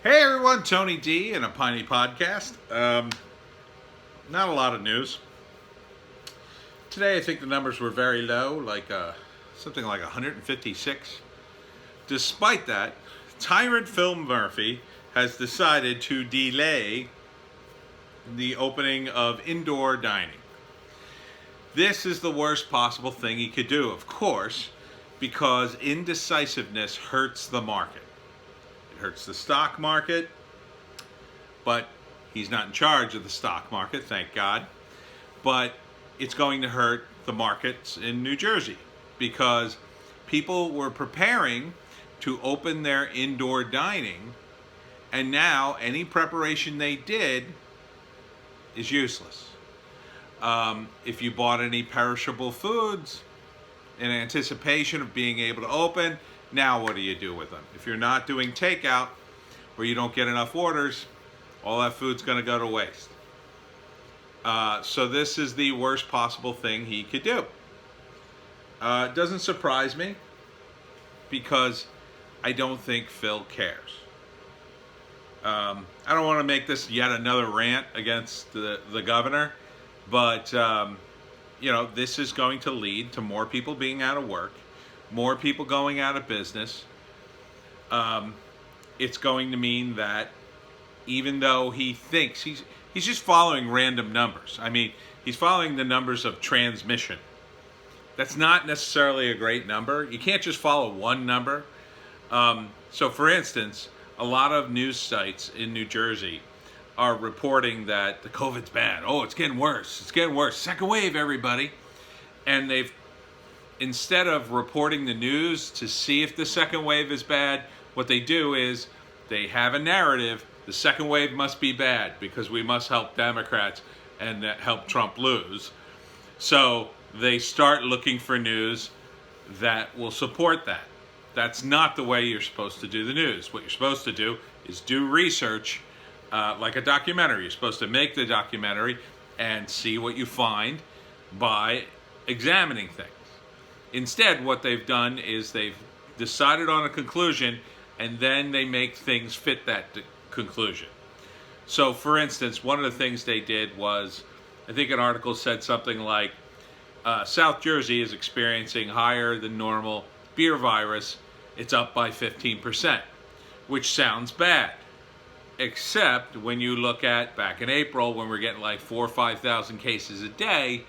Hey everyone, Tony D and a Piney podcast. Not a lot of news. Today I think the numbers were very low, like something like 156. Despite that, Tyrant Phil Murphy has decided to delay the opening of indoor dining. This is the worst possible thing he could do, of course, because indecisiveness hurts the market. It hurts the stock market, but he's not in charge of the stock market, thank God. But it's going to hurt the markets in New Jersey because people were preparing to open their indoor dining, and now any preparation they did is useless. If you bought any perishable foods in anticipation of being able to open, now what do you do with them? If you're not doing takeout or you don't get enough orders, all that food's going to go to waste. So this is the worst possible thing he could do. It doesn't surprise me because I don't think Phil cares. I don't want to make this yet another rant against the governor, but this is going to lead to more people being out of work, more people going out of business. It's going to mean that even though he thinks he's just following random numbers. I mean, he's following the numbers of transmission. That's not necessarily a great number. You can't just follow one number. So for instance, a lot of news sites in New Jersey are reporting that the COVID's bad. Oh, it's getting worse. It's getting worse. Second wave, everybody. And instead of reporting the news to see if the second wave is bad, what they do is they have a narrative. The second wave must be bad because we must help Democrats and help Trump lose. So they start looking for news that will support that. That's not the way you're supposed to do the news. What you're supposed to do is do research like a documentary. You're supposed to make the documentary and see what you find by examining things. Instead, what they've done is they've decided on a conclusion and then they make things fit that conclusion. So, for instance, one of the things they did was, I think an article said something like, South Jersey is experiencing higher than normal beer virus. It's up by 15%, which sounds bad. Except when you look at back in April when we're getting like 4,000 or 5,000 cases a day,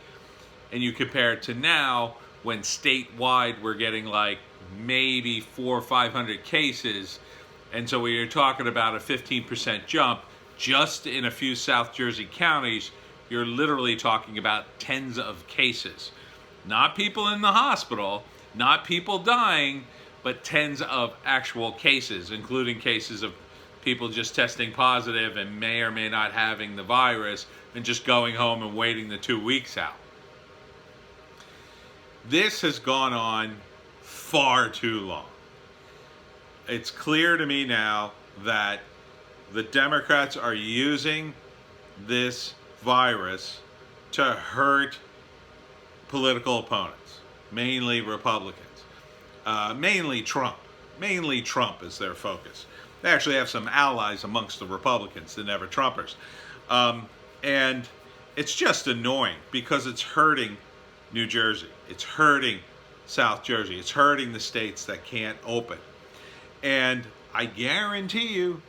and you compare it to now when statewide we're getting like maybe 400 or 500 cases. And so when you're talking about a 15% jump just in a few South Jersey counties, you're literally talking about tens of cases. Not people in the hospital, not people dying, but tens of actual cases, including cases of people just testing positive and may or may not having the virus and just going home and waiting the 2 weeks out. This has gone on far too long. It's clear to me now that the Democrats are using this virus to hurt political opponents, mainly Republicans, mainly Trump. Mainly Trump is their focus. They actually have some allies amongst the Republicans, the never Trumpers. And it's just annoying because it's hurting New Jersey. It's hurting South Jersey. It's hurting the states that can't open. And I guarantee you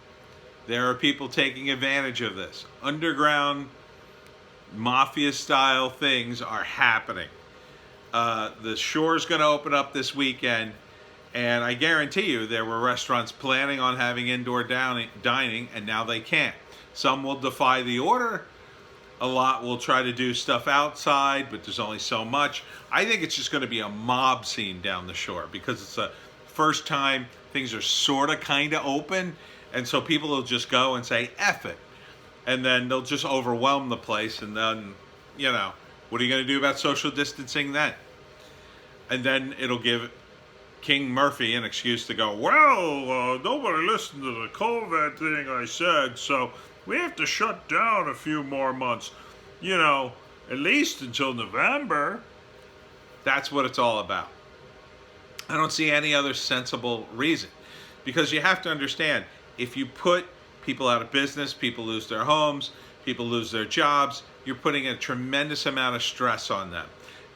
there are people taking advantage of this. Underground mafia-style things are happening. The Shore's going to open up this weekend, and I guarantee you there were restaurants planning on having indoor dining, and now they can't. Some will defy the order. A lot will try to do stuff outside, but there's only so much. I think it's just going to be a mob scene down the Shore because it's the first time things are sort of kind of open, and so people will just go and say, F it. And then they'll just overwhelm the place, and then, what are you going to do about social distancing then? And then it'll give King Murphy an excuse to go, nobody listened to the COVID thing I said, so we have to shut down a few more months, at least until November. That's what it's all about. I don't see any other sensible reason. Because you have to understand, if you put people out of business, people lose their homes, people lose their jobs. You're putting a tremendous amount of stress on them.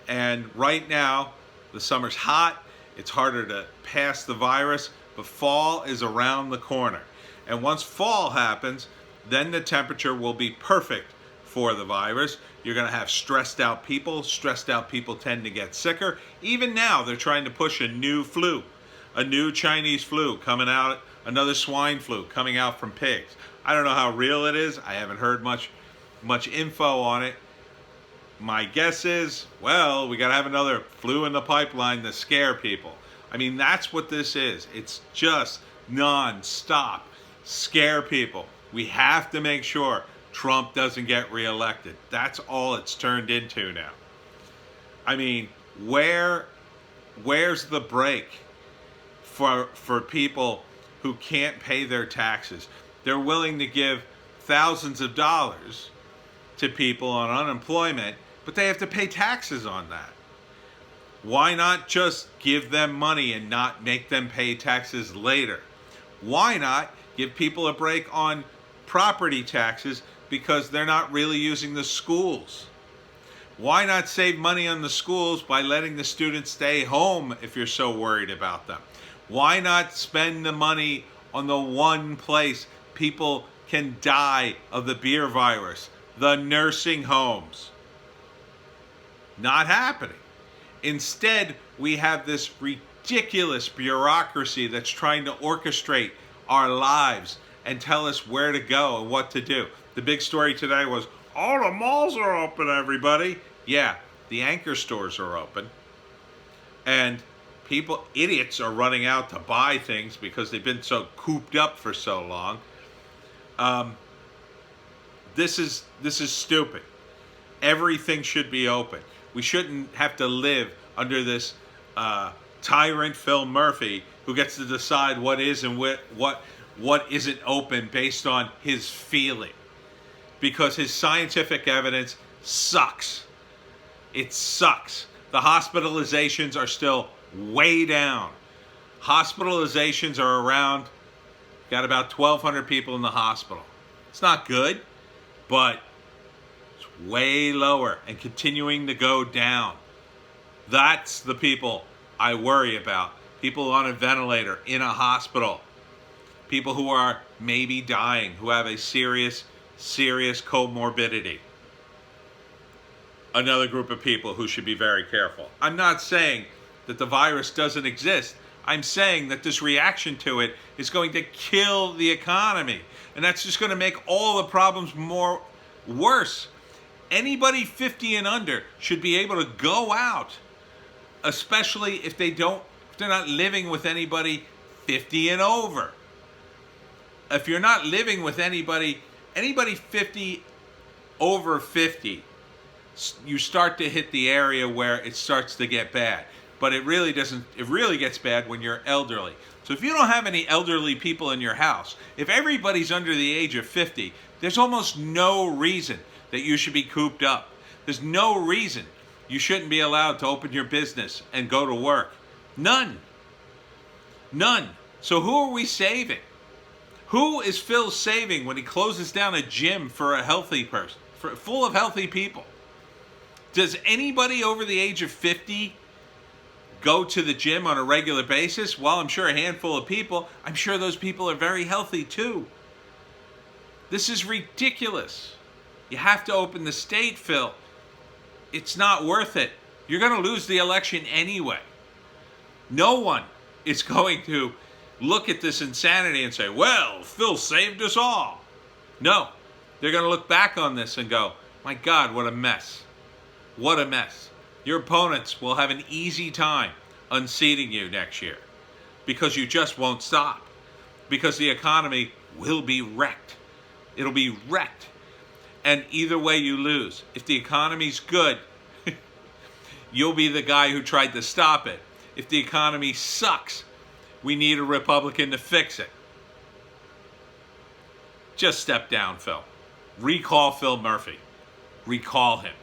And right now, the summer's hot. It's harder to pass the virus, but fall is around the corner. And once fall happens, then the temperature will be perfect for the virus. You're going to have stressed out people. Stressed out people tend to get sicker. Even now, they're trying to push a new flu, a new Chinese flu coming out, another swine flu coming out from pigs. I don't know how real it is. I haven't heard much info on it. My guess is, well, we got to have another flu in the pipeline to scare people. I mean, that's what this is. It's just non-stop scare people. We have to make sure Trump doesn't get reelected. That's all it's turned into now. I mean, where's the break for people who can't pay their taxes? They're willing to give thousands of dollars to people on unemployment, but they have to pay taxes on that. Why not just give them money and not make them pay taxes later? Why not give people a break on property taxes because they're not really using the schools? Why not save money on the schools by letting the students stay home if you're so worried about them? Why not spend the money on the one place people can die of the beer virus, the nursing homes? Not happening. Instead, we have this ridiculous bureaucracy that's trying to orchestrate our lives and tell us where to go and what to do. The big story today was, all the malls are open, everybody. Yeah, the anchor stores are open. And people, idiots, are running out to buy things because they've been so cooped up for so long. This is stupid. Everything should be open. We shouldn't have to live under this tyrant Phil Murphy who gets to decide what is and what isn't open based on his feeling. Because his scientific evidence sucks. It sucks. The hospitalizations are still way down. Hospitalizations are around, got about 1,200 people in the hospital. It's not good, but it's way lower and continuing to go down. That's the people I worry about. People on a ventilator in a hospital. People who are maybe dying, who have a serious comorbidity. Another group of people who should be very careful. I'm not saying that the virus doesn't exist. I'm saying that this reaction to it is going to kill the economy. And that's just going to make all the problems worse. Anybody 50 and under should be able to go out, especially if they're not living with anybody 50 and over. If you're not living with anybody 50 over 50, you start to hit the area where it starts to get bad. But it really doesn't. It really gets bad when you're elderly. So if you don't have any elderly people in your house, if everybody's under the age of 50, there's almost no reason that you should be cooped up. There's no reason you shouldn't be allowed to open your business and go to work. None. So who are we saving? Who is Phil saving when he closes down a gym for a healthy person, full of healthy people? Does anybody over the age of 50 go to the gym on a regular basis? Well, I'm sure a handful of people. I'm sure those people are very healthy too. This is ridiculous. You have to open the state, Phil. It's not worth it. You're going to lose the election anyway. No one is going to look at this insanity and say, well, Phil saved us all. No, they're going to look back on this and go, my God, what a mess. What a mess. Your opponents will have an easy time unseating you next year because you just won't stop. Because the economy will be wrecked. It'll be wrecked. And either way you lose. If the economy's good, you'll be the guy who tried to stop it. If the economy sucks, we need a Republican to fix it. Just step down, Phil. Recall Phil Murphy. Recall him.